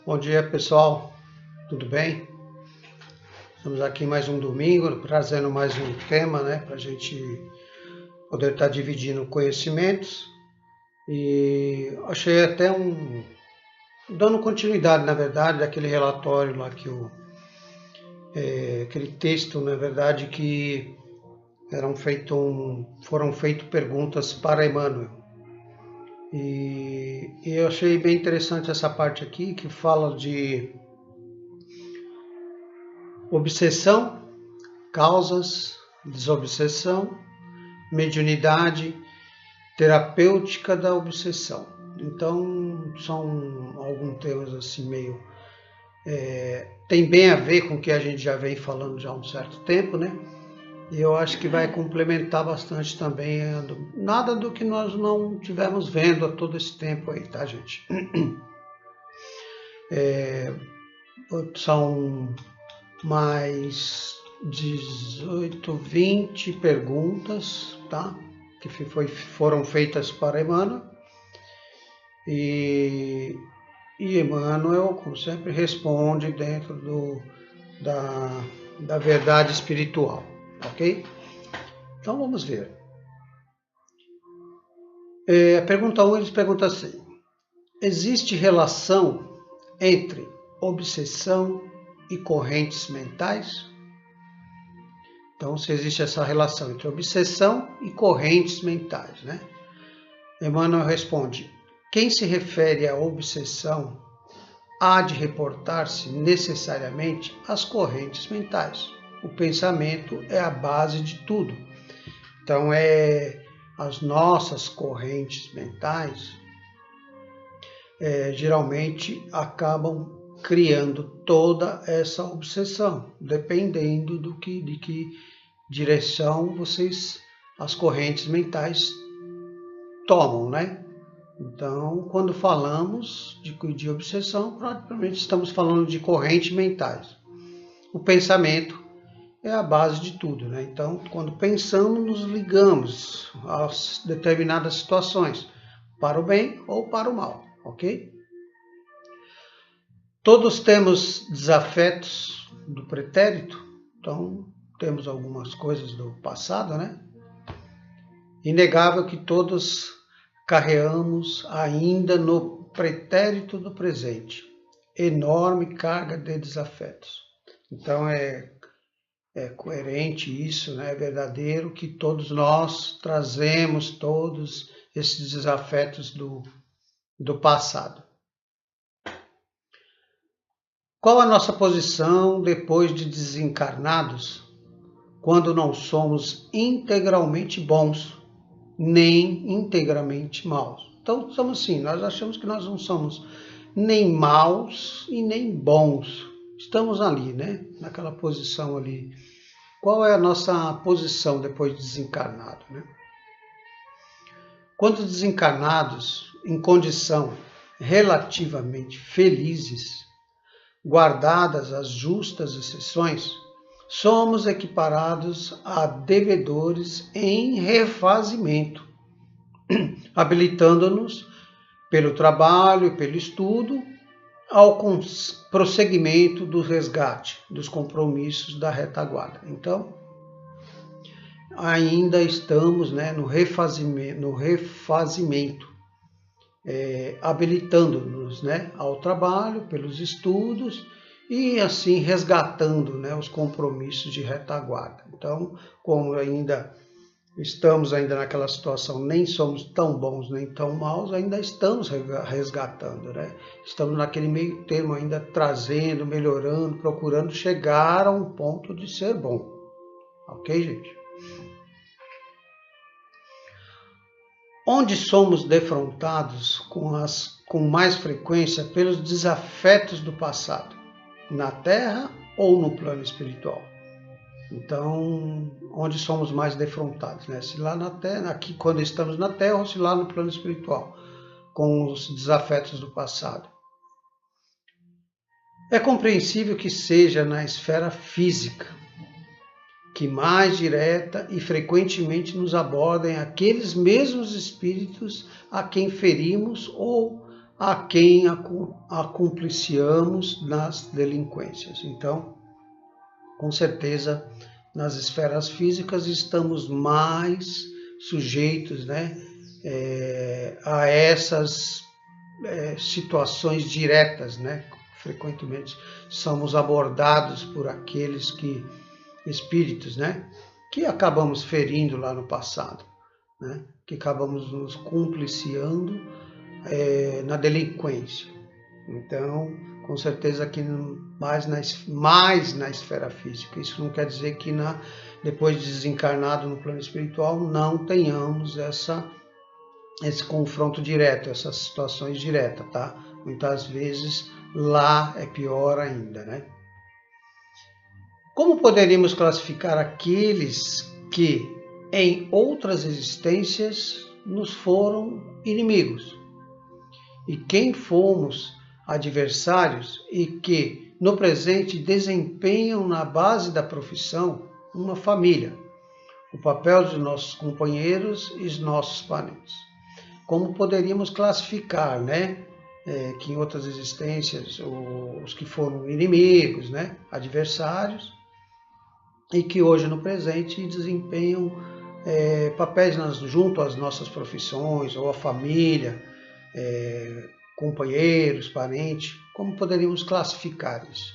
Bom dia, pessoal, tudo bem? Estamos aqui mais um domingo, trazendo mais um tema, para a gente poder estar dividindo conhecimentos. E achei até dando continuidade, na verdade, daquele relatório lá aquele texto, na verdade, que foram feitas perguntas para Emmanuel. E eu achei bem interessante essa parte aqui, que fala de obsessão, causas, desobsessão, mediunidade, terapêutica da obsessão. Então, são alguns temas assim meio... tem bem a ver com o que a gente já vem falando já há um certo tempo, E eu acho que vai complementar bastante também, nada do que nós não tivemos vendo há todo esse tempo aí, tá, gente? São mais 18, 20 perguntas, tá? Que foram feitas para Emmanuel. E Emmanuel, como sempre, responde dentro da verdade espiritual. Ok? Então vamos ver. A pergunta 1, eles perguntam assim: existe relação entre obsessão e correntes mentais? Então, se existe essa relação entre obsessão e correntes mentais, Emmanuel responde: quem se refere à obsessão há de reportar-se necessariamente às correntes mentais. O pensamento é a base de tudo. Então, as nossas correntes mentais geralmente acabam criando toda essa obsessão, dependendo de que direção as correntes mentais tomam, Então, quando falamos de obsessão, praticamente estamos falando de correntes mentais. O pensamento é a base de tudo, Então, quando pensamos, nos ligamos a determinadas situações, para o bem ou para o mal, ok? Todos temos desafetos do pretérito, então temos algumas coisas do passado, Inegável que todos carregamos ainda no pretérito do presente enorme carga de desafetos. Então é coerente isso, é verdadeiro que todos nós trazemos todos esses desafetos do passado. Qual a nossa posição depois de desencarnados, quando não somos integralmente bons, nem integralmente maus? Então, somos assim, nós achamos que nós não somos nem maus e nem bons. Estamos ali, naquela posição ali. Qual é a nossa posição depois de desencarnado, Quando desencarnados, em condição relativamente felizes, guardadas as justas exceções, somos equiparados a devedores em refazimento, habilitando-nos pelo trabalho e pelo estudo ao prosseguimento do resgate dos compromissos da retaguarda. Então, ainda estamos no refazimento, habilitando-nos ao trabalho, pelos estudos e assim resgatando os compromissos de retaguarda. Então, como estamos naquela situação, nem somos tão bons nem tão maus, ainda estamos resgatando, Estamos naquele meio termo ainda trazendo, melhorando, procurando chegar a um ponto de ser bom. Ok, gente? Onde somos defrontados com mais frequência pelos desafetos do passado? Na Terra ou no plano espiritual? Então, onde somos mais defrontados? Se lá na Terra, aqui quando estamos na Terra, ou se lá no plano espiritual, com os desafetos do passado? É compreensível que seja na esfera física, que mais direta e frequentemente nos abordem aqueles mesmos espíritos a quem ferimos ou a quem acumpliciamos nas delinquências. Então, com certeza, nas esferas físicas estamos mais sujeitos, né, a essas situações diretas, né? Frequentemente somos abordados por aqueles espíritos, né, que acabamos ferindo lá no passado, né, que acabamos nos cumpliciando na delinquência. Então, com certeza aqui mais na esfera física. Isso não quer dizer que depois de desencarnado no plano espiritual não tenhamos esse confronto direto, essas situações diretas, tá? Muitas vezes lá é pior ainda, né? Como poderíamos classificar aqueles que em outras existências nos foram inimigos? E quem fomos adversários e que no presente desempenham na base da profissão uma família, o papel dos nossos companheiros e os nossos parentes? Como poderíamos classificar, né, que em outras existências os que foram inimigos, né, adversários, e que hoje no presente desempenham papéis junto às nossas profissões ou à família, companheiros, parentes? Como poderíamos classificar isso?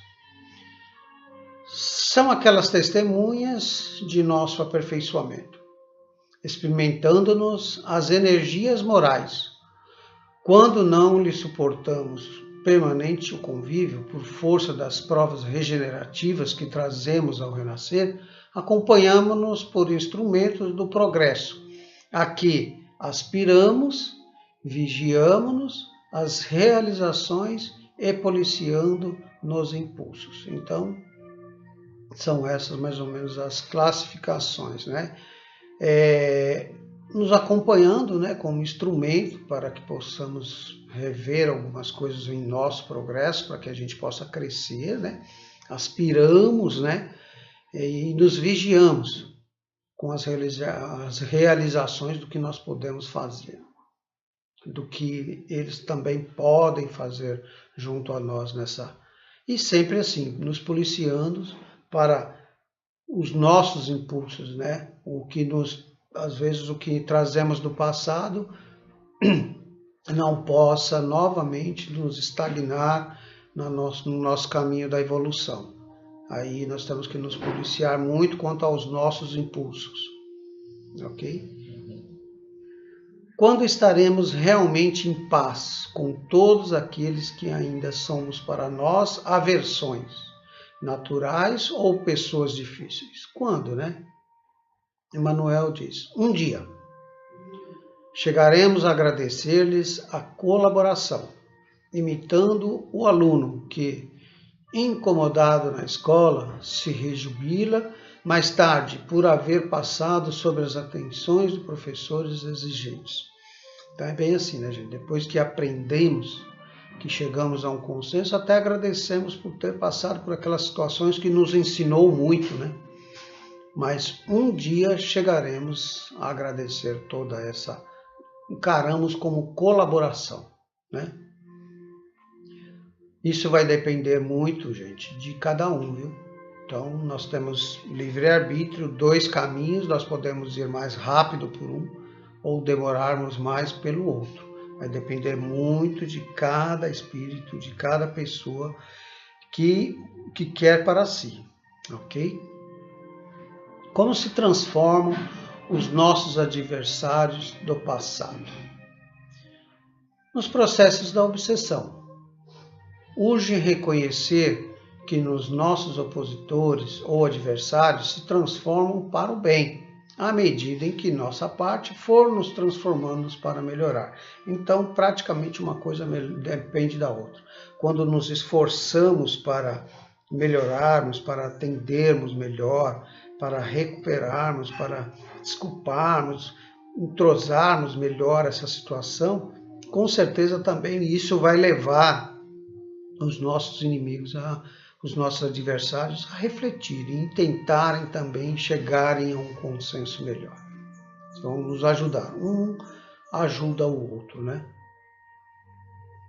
São aquelas testemunhas de nosso aperfeiçoamento, experimentando-nos as energias morais. Quando não lhe suportamos permanente o convívio por força das provas regenerativas que trazemos ao renascer, acompanhamos-nos por instrumentos do progresso, a que aspiramos, vigiamos-nos as realizações e policiando nos impulsos. Então, são essas mais ou menos as classificações, né? Nos acompanhando, né, como instrumento para que possamos rever algumas coisas em nosso progresso, para que a gente possa crescer, né? Aspiramos, né? E nos vigiamos com as realizações do que nós podemos fazer, do que eles também podem fazer junto a nós nessa... E sempre assim, nos policiando para os nossos impulsos, né? Às vezes o que trazemos do passado não possa novamente nos estagnar no nosso caminho da evolução. Aí nós temos que nos policiar muito quanto aos nossos impulsos, ok? Quando estaremos realmente em paz com todos aqueles que ainda somos para nós aversões, naturais ou pessoas difíceis? Quando, né? Emmanuel diz, um dia chegaremos a agradecer-lhes a colaboração, imitando o aluno que, incomodado na escola, se rejubila mais tarde por haver passado sobre as atenções de professores exigentes. Então é bem assim, né, gente? Depois que aprendemos, que chegamos a um consenso, até agradecemos por ter passado por aquelas situações que nos ensinou muito, né? Mas um dia chegaremos a agradecer toda essa, encaramos como colaboração, né? Isso vai depender muito, gente, de cada um, viu? Então, nós temos livre-arbítrio, 2 caminhos, nós podemos ir mais rápido por um ou demorarmos mais pelo outro. Vai depender muito de cada espírito, de cada pessoa que quer para si, ok? Como se transformam os nossos adversários do passado? Nos processos da obsessão. Urge reconhecer que nos nossos opositores ou adversários se transformam para o bem, à medida em que nossa parte for nos transformando para melhorar. Então, praticamente uma coisa depende da outra. Quando nos esforçamos para melhorarmos, para atendermos melhor, para recuperarmos, para desculparmos, entrosarmos melhor essa situação, com certeza também isso vai levar os nossos inimigos, os nossos adversários a refletirem e tentarem também chegarem a um consenso melhor. Vão nos ajudar. Um ajuda o outro, né?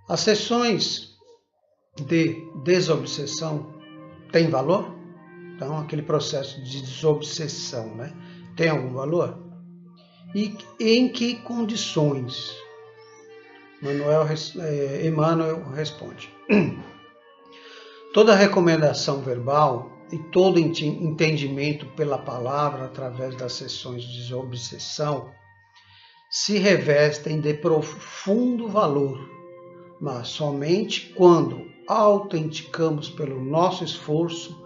As sessões de desobsessão têm valor? Então, aquele processo de desobsessão, né? Tem algum valor? E em que condições? Emmanuel responde. Toda recomendação verbal e todo entendimento pela palavra através das sessões de desobsessão se revestem de profundo valor, mas somente quando autenticamos pelo nosso esforço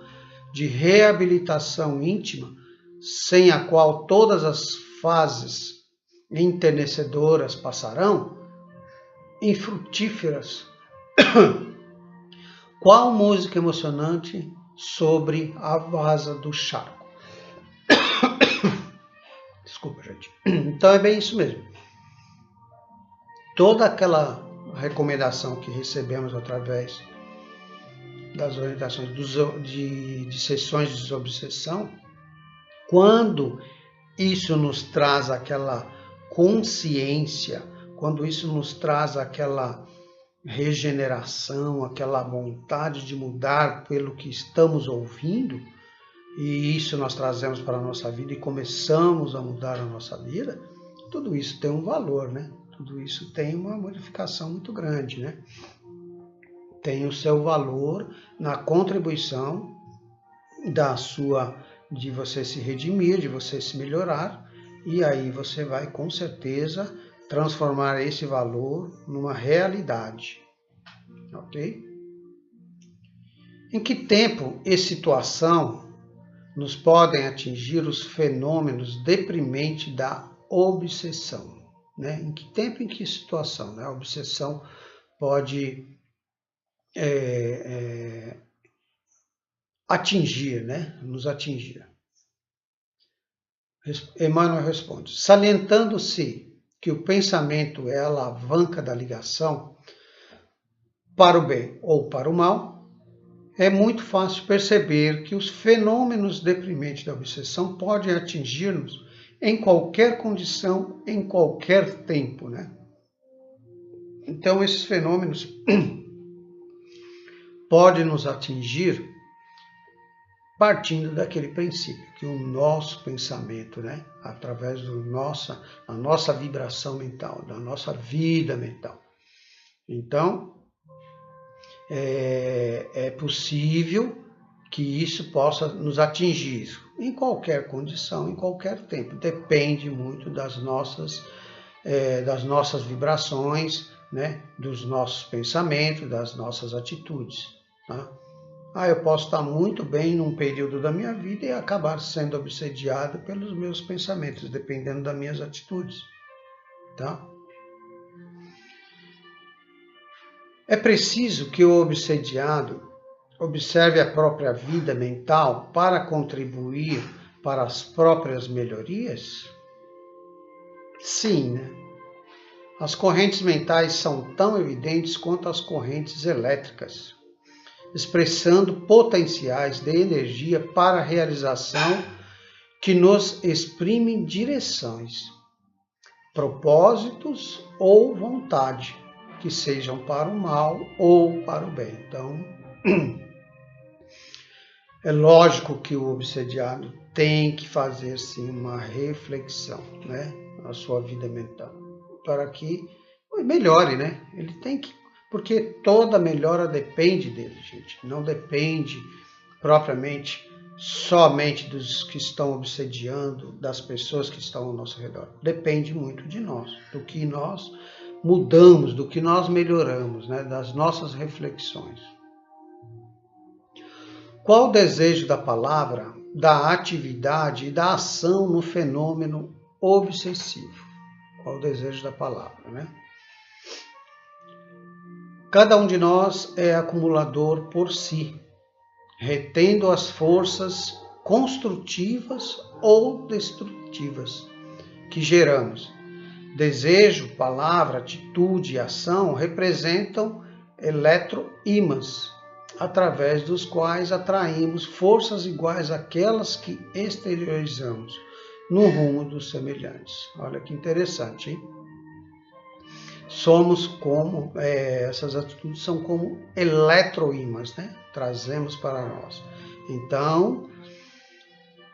de reabilitação íntima, sem a qual todas as fases enternecedoras passarão, infrutíferas. Qual música emocionante sobre a vasa do charco? Desculpa, gente. Então é bem isso mesmo. Toda aquela recomendação que recebemos através das orientações de sessões de desobsessão, quando isso nos traz aquela consciência, quando isso nos traz aquela regeneração, aquela vontade de mudar pelo que estamos ouvindo, e isso nós trazemos para a nossa vida e começamos a mudar a nossa vida, tudo isso tem um valor, né? Tudo isso tem uma modificação muito grande, né? Tem o seu valor na contribuição de você se redimir, de você se melhorar, e aí você vai com certeza transformar esse valor numa realidade, ok? Em que tempo e situação nos podem atingir os fenômenos deprimentes da obsessão, né? Em que tempo e em que situação, né? A obsessão pode atingir, né? Nos atingir. Emmanuel responde, salientando-se que o pensamento é a alavanca da ligação para o bem ou para o mal, é muito fácil perceber que os fenômenos deprimentes da obsessão podem atingir-nos em qualquer condição, em qualquer tempo, né? Então, esses fenômenos podem nos atingir partindo daquele princípio, que o nosso pensamento, né, através da nossa vibração mental, da nossa vida mental. Então, é possível que isso possa nos atingir em qualquer condição, em qualquer tempo. Depende muito das nossas vibrações, né, dos nossos pensamentos, das nossas atitudes, tá? Eu posso estar muito bem num período da minha vida e acabar sendo obsediado pelos meus pensamentos, dependendo das minhas atitudes, tá? É preciso que o obsediado observe a própria vida mental para contribuir para as próprias melhorias? Sim, né? As correntes mentais são tão evidentes quanto as correntes elétricas, expressando potenciais de energia para a realização que nos exprimem direções, propósitos ou vontade, que sejam para o mal ou para o bem. Então, é lógico que o obsediado tem que fazer sim uma reflexão, né, na sua vida mental, para que melhore, né? Ele tem que, porque toda melhora depende dele, gente. Não depende propriamente somente dos que estão obsediando, das pessoas que estão ao nosso redor. Depende muito de nós, do que nós mudamos, do que nós melhoramos, né? Das nossas reflexões. Qual o desejo da palavra, da atividade e da ação no fenômeno obsessivo? Qual o desejo da palavra, né? Cada um de nós é acumulador por si, retendo as forças construtivas ou destrutivas que geramos. Desejo, palavra, atitude e ação representam eletroímãs, através dos quais atraímos forças iguais àquelas que exteriorizamos no rumo dos semelhantes. Olha que interessante, hein? somos como, essas atitudes são como eletroímãs, né? Trazemos para nós. Então,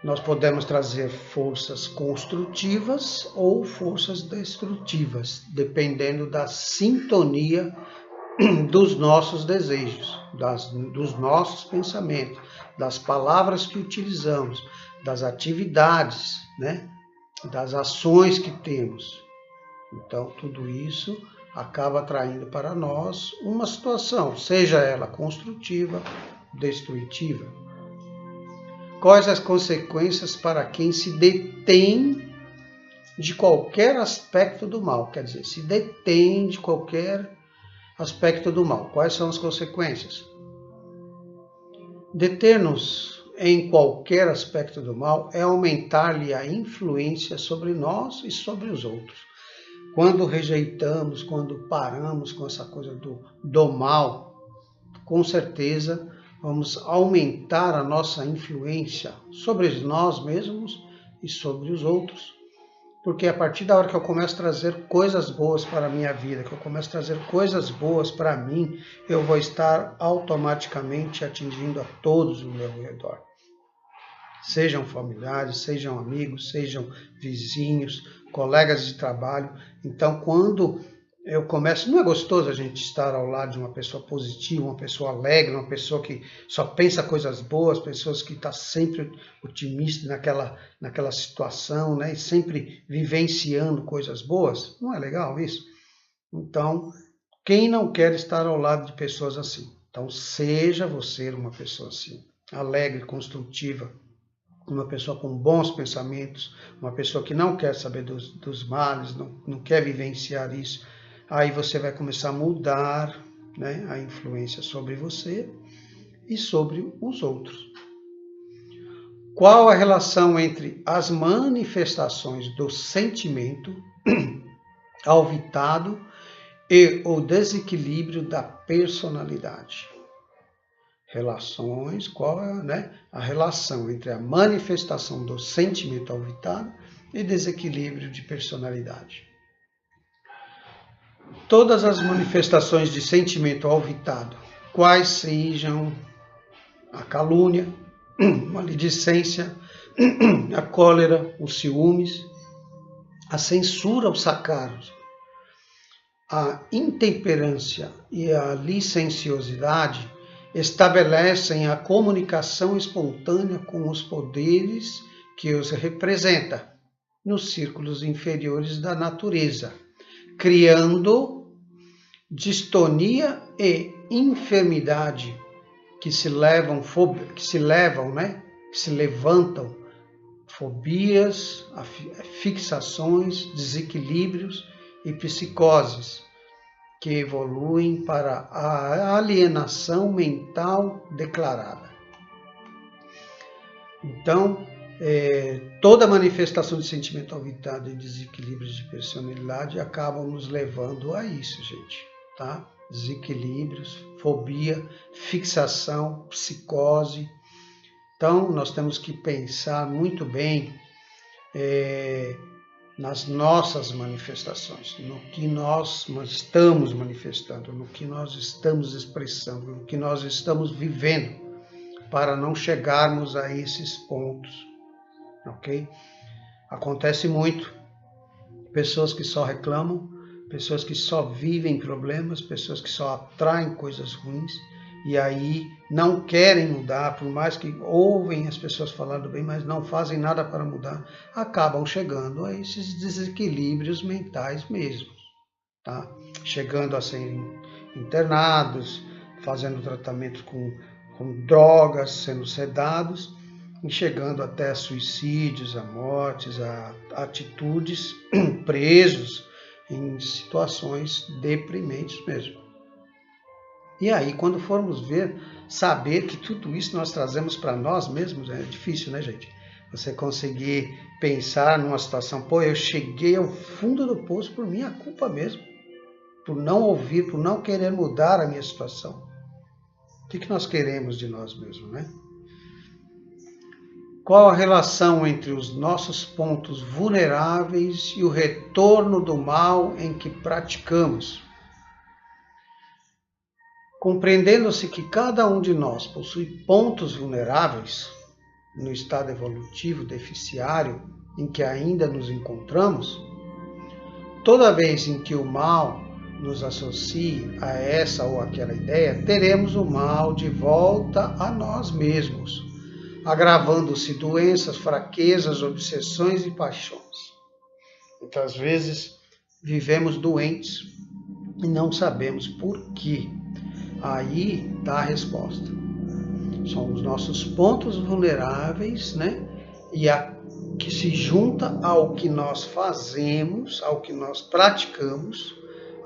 nós podemos trazer forças construtivas ou forças destrutivas, dependendo da sintonia dos nossos desejos, dos nossos pensamentos, das palavras que utilizamos, das atividades, né? Das ações que temos. Então, tudo isso acaba atraindo para nós uma situação, seja ela construtiva, destrutiva. Quais as consequências para quem se detém de qualquer aspecto do mal? Quer dizer, se detém de qualquer aspecto do mal. Quais são as consequências? Deter-nos em qualquer aspecto do mal é aumentar-lhe a influência sobre nós e sobre os outros. Quando rejeitamos, quando paramos com essa coisa do mal, com certeza vamos aumentar a nossa influência sobre nós mesmos e sobre os outros. Porque a partir da hora que eu começo a trazer coisas boas para a minha vida, que eu começo a trazer coisas boas para mim, eu vou estar automaticamente atingindo a todos ao meu redor. Sejam familiares, sejam amigos, sejam vizinhos, colegas de trabalho. Então, quando eu começo, não é gostoso a gente estar ao lado de uma pessoa positiva, uma pessoa alegre, uma pessoa que só pensa coisas boas, pessoas que estão sempre otimistas naquela situação, né? E sempre vivenciando coisas boas. Não é legal isso? Então, quem não quer estar ao lado de pessoas assim? Então, seja você uma pessoa assim, alegre, construtiva, uma pessoa com bons pensamentos, uma pessoa que não quer saber dos males, não quer vivenciar isso. Aí você vai começar a mudar, né, a influência sobre você e sobre os outros. Qual a relação entre as manifestações do sentimento alvitado e o desequilíbrio da personalidade? Relações, qual é, né, a relação entre a manifestação do sentimento alvitado e desequilíbrio de personalidade? Todas as manifestações de sentimento alvitado, quais sejam a calúnia, a maledicência, a cólera, os ciúmes, a censura aos sacaros, a intemperância e a licenciosidade, estabelecem a comunicação espontânea com os poderes que os representa nos círculos inferiores da natureza, criando distonia e enfermidade que se levantam fobias, fixações, desequilíbrios e psicoses que evoluem para a alienação mental declarada. Então, toda manifestação de sentimento alvitado e desequilíbrios de personalidade acabam nos levando a isso, gente, tá? Desequilíbrios, fobia, fixação, psicose. Então, nós temos que pensar muito bem nas nossas manifestações, no que nós estamos manifestando, no que nós estamos expressando, no que nós estamos vivendo, para não chegarmos a esses pontos, ok? Acontece muito, pessoas que só reclamam, pessoas que só vivem problemas, pessoas que só atraem coisas ruins, e aí não querem mudar, por mais que ouvem as pessoas falando bem, mas não fazem nada para mudar, acabam chegando a esses desequilíbrios mentais mesmo, tá? Chegando a serem internados, fazendo tratamento com drogas, sendo sedados, e chegando até a suicídios, a mortes, a atitudes, presos em situações deprimentes mesmo. E aí, quando formos ver, saber que tudo isso nós trazemos para nós mesmos, é difícil, né, gente? Você conseguir pensar numa situação, pô, eu cheguei ao fundo do poço por minha culpa mesmo, por não ouvir, por não querer mudar a minha situação. O que nós queremos de nós mesmos, né? Qual a relação entre os nossos pontos vulneráveis e o retorno do mal em que praticamos? Compreendendo-se que cada um de nós possui pontos vulneráveis no estado evolutivo deficiário em que ainda nos encontramos, toda vez em que o mal nos associe a essa ou aquela ideia, teremos o mal de volta a nós mesmos, agravando-se doenças, fraquezas, obsessões e paixões. Muitas vezes vivemos doentes e não sabemos por quê. Aí está a resposta. São os nossos pontos vulneráveis, né? E que se junta ao que nós fazemos, ao que nós praticamos,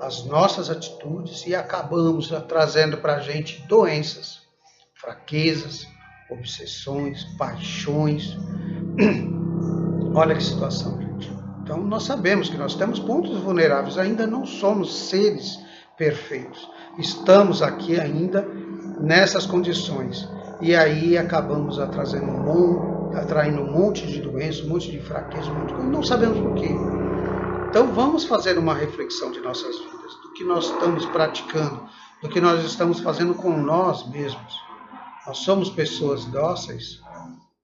as nossas atitudes, e acabamos trazendo para a gente doenças, fraquezas, obsessões, paixões. Olha que situação, gente. Então nós sabemos que nós temos pontos vulneráveis, ainda não somos seres perfeitos. Estamos aqui ainda nessas condições. E aí acabamos atraindo um monte de doenças, um monte de fraqueza, um monte de coisa. Não sabemos por quê. Então vamos fazer uma reflexão de nossas vidas, do que nós estamos praticando, do que nós estamos fazendo com nós mesmos. Nós somos pessoas dóceis,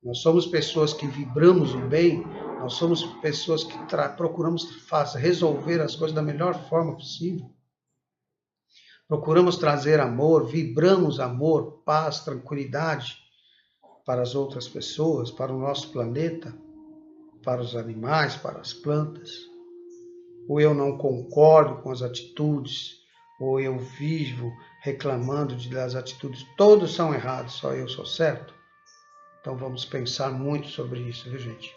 nós somos pessoas que vibramos o bem, nós somos pessoas que procuramos resolver as coisas da melhor forma possível. Procuramos trazer amor, vibramos amor, paz, tranquilidade para as outras pessoas, para o nosso planeta, para os animais, para as plantas. Ou eu não concordo com as atitudes, ou eu vivo reclamando das atitudes, todos são errados, só eu sou certo? Então vamos pensar muito sobre isso, viu, gente?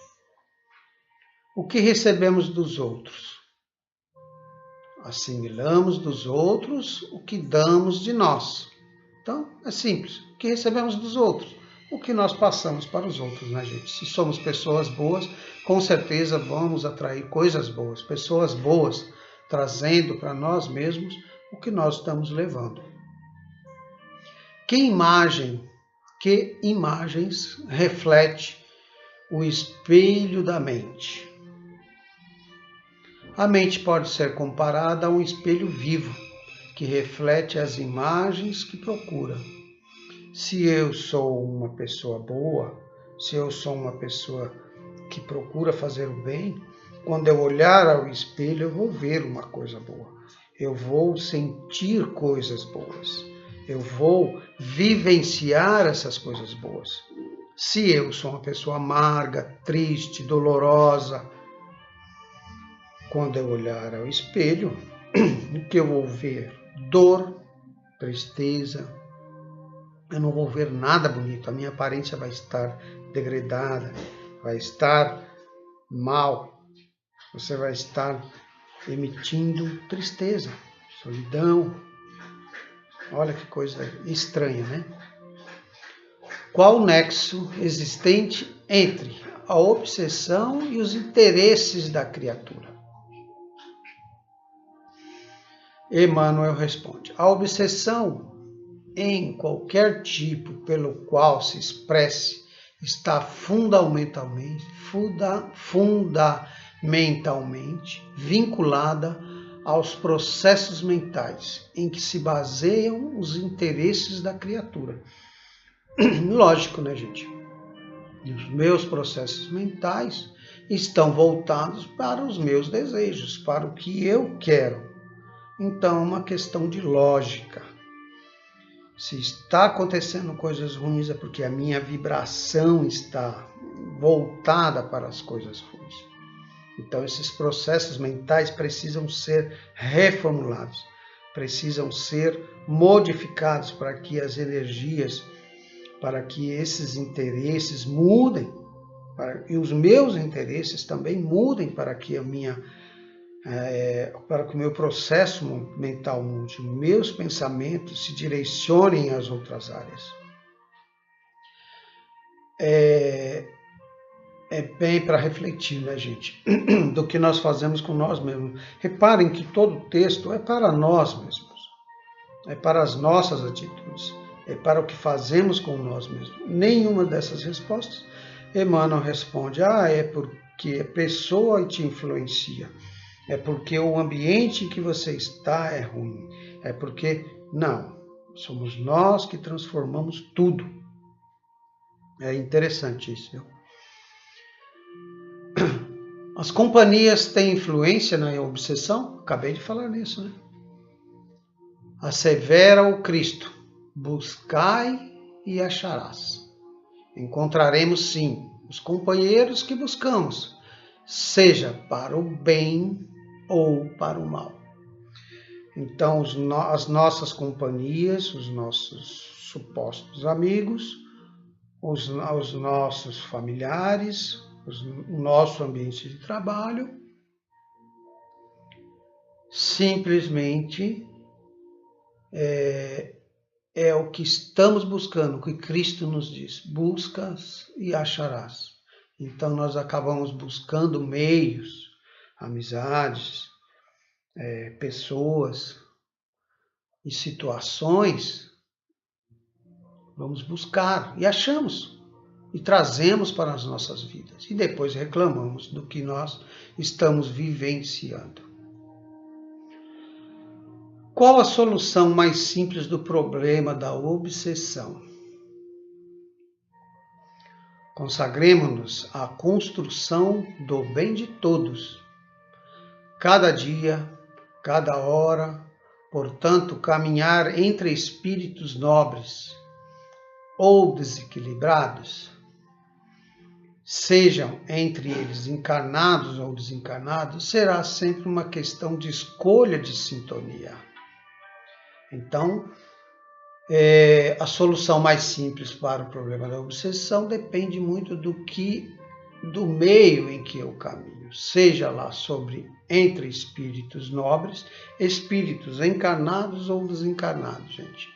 O que recebemos dos outros? Assimilamos dos outros o que damos de nós. Então, é simples. O que recebemos dos outros? O que nós passamos para os outros, né, gente? Se somos pessoas boas, com certeza vamos atrair coisas boas. Pessoas boas trazendo para nós mesmos o que nós estamos levando. Que imagens reflete o espelho da mente? A mente pode ser comparada a um espelho vivo, que reflete as imagens que procura. Se eu sou uma pessoa boa, se eu sou uma pessoa que procura fazer o bem, quando eu olhar ao espelho eu vou ver uma coisa boa. Eu vou sentir coisas boas. Eu vou vivenciar essas coisas boas. Se eu sou uma pessoa amarga, triste, dolorosa, quando eu olhar ao espelho, o que eu vou ver? Dor, tristeza. Eu não vou ver nada bonito. A minha aparência vai estar degradada, vai estar mal. Você vai estar emitindo tristeza, solidão. Olha que coisa estranha, né? Qual o nexo existente entre a obsessão e os interesses da criatura? Emmanuel responde: a obsessão, em qualquer tipo pelo qual se expresse, está fundamentalmente vinculada aos processos mentais em que se baseiam os interesses da criatura. Lógico, né, gente? Os meus processos mentais estão voltados para os meus desejos, para o que eu quero. Então, é uma questão de lógica. Se está acontecendo coisas ruins, é porque a minha vibração está voltada para as coisas ruins. Então, esses processos mentais precisam ser reformulados, precisam ser modificados para que as energias, para que esses interesses mudem, e os meus interesses também mudem para que para que o meu processo mental mude, meus pensamentos se direcionem às outras áreas. É bem para refletir, né, gente, do que nós fazemos com nós mesmos. Reparem que todo o texto é para nós mesmos, é para as nossas atitudes, é para o que fazemos com nós mesmos. Nenhuma dessas respostas Emmanuel responde, é porque a pessoa te influencia, é porque o ambiente em que você está é ruim, é porque... Não, somos nós que transformamos tudo. É interessante isso, viu? As companhias têm influência na obsessão? Acabei de falar nisso, né? Assevera o Cristo, buscai e acharás. Encontraremos sim os companheiros que buscamos, seja para o bem ou para o mal. Então, as nossas companhias, os nossos supostos amigos, os nossos familiares, o nosso ambiente de trabalho, simplesmente é o que estamos buscando, o que Cristo nos diz, buscas e acharás. Então nós acabamos buscando meios, amizades, pessoas e situações, vamos buscar e achamos. E trazemos para as nossas vidas. E depois reclamamos do que nós estamos vivenciando. Qual a solução mais simples do problema da obsessão? Consagremos-nos à construção do bem de todos. Cada dia, cada hora, portanto, caminhar entre espíritos nobres ou desequilibrados, sejam entre eles encarnados ou desencarnados, será sempre uma questão de escolha de sintonia. Então, a solução mais simples para o problema da obsessão depende muito do meio em que eu caminho, seja lá entre espíritos nobres, espíritos encarnados ou desencarnados, gente.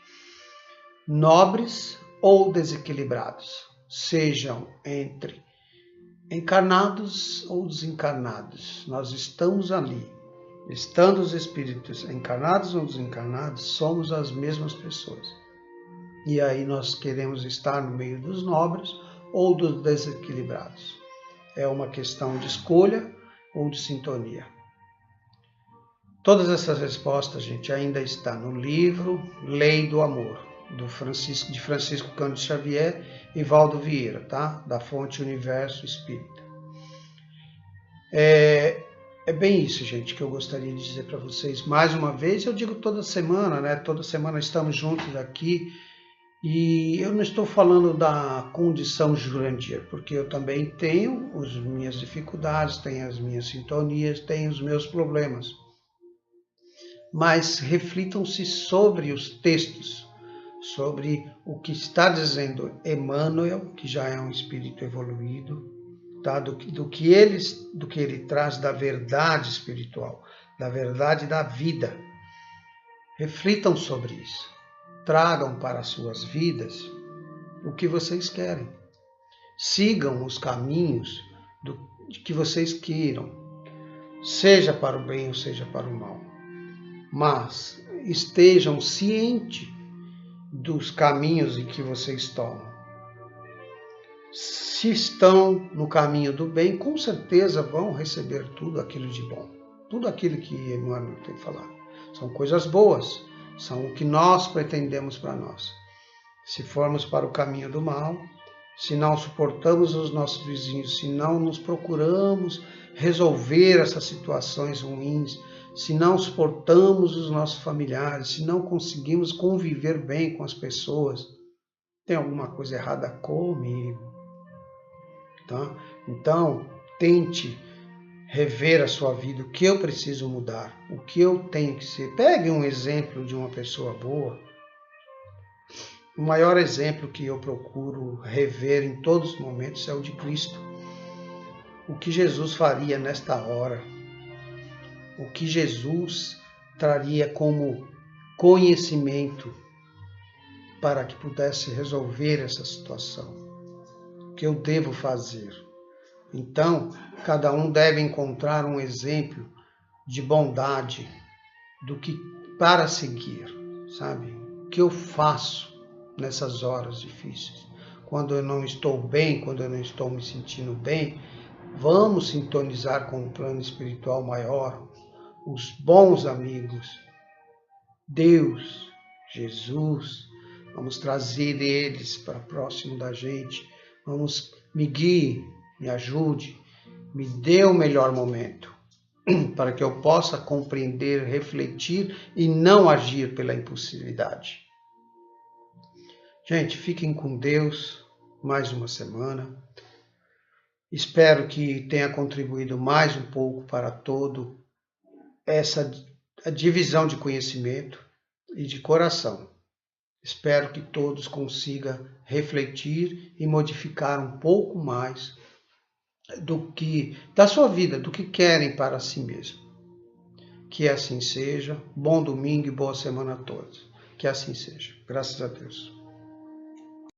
Nobres ou desequilibrados, sejam entre encarnados ou desencarnados, nós estamos ali. Estando os espíritos encarnados ou desencarnados, somos as mesmas pessoas. E aí nós queremos estar no meio dos nobres ou dos desequilibrados. É uma questão de escolha ou de sintonia. Todas essas respostas, gente, ainda está no livro Lei do Amor, de Francisco Cândido Xavier e Valdo Vieira, tá? Da fonte Universo Espírita. É bem isso, gente, que eu gostaria de dizer para vocês. Mais uma vez, eu digo toda semana, né? Toda semana estamos juntos aqui. E eu não estou falando da condição Jurandir, porque eu também tenho as minhas dificuldades, tenho as minhas sintonias, tenho os meus problemas. Mas reflitam-se sobre os textos, sobre o que está dizendo Emmanuel, que já é um espírito evoluído, tá? do que ele traz da verdade espiritual, da verdade da vida. Reflitam sobre isso. Tragam para as suas vidas o que vocês querem. Sigam os caminhos que vocês queiram, seja para o bem ou seja para o mal. Mas estejam cientes dos caminhos em que vocês tomam. Se estão no caminho do bem, com certeza vão receber tudo aquilo de bom. Tudo aquilo que Emmanuel tem falado. São coisas boas. São o que nós pretendemos para nós. Se formos para o caminho do mal, se não suportamos os nossos vizinhos, se não nos procuramos resolver essas situações ruins, se não suportamos os nossos familiares, se não conseguimos conviver bem com as pessoas, tem alguma coisa errada comigo. Tá? Então, tente rever a sua vida, o que eu preciso mudar, o que eu tenho que ser. Pegue um exemplo de uma pessoa boa. O maior exemplo que eu procuro rever em todos os momentos é o de Cristo. O que Jesus faria nesta hora, o que Jesus traria como conhecimento para que pudesse resolver essa situação, o que eu devo fazer. Então, cada um deve encontrar um exemplo de bondade do que para seguir, sabe? O que eu faço nessas horas difíceis? quando eu não estou bem, quando eu não estou me sentindo bem, vamos sintonizar com o plano espiritual maior, os bons amigos, Deus, Jesus. Vamos trazer eles para próximo da gente. Vamos, me guie, me ajude, me dê o melhor momento para que eu possa compreender, refletir e não agir pela impulsividade. Gente, fiquem com Deus mais uma semana. Espero que tenha contribuído mais um pouco para todo essa divisão de conhecimento e de coração. Espero que todos consigam refletir e modificar um pouco mais da sua vida, do que querem para si mesmo. Que assim seja. Bom domingo e boa semana a todos. Que assim seja. Graças a Deus.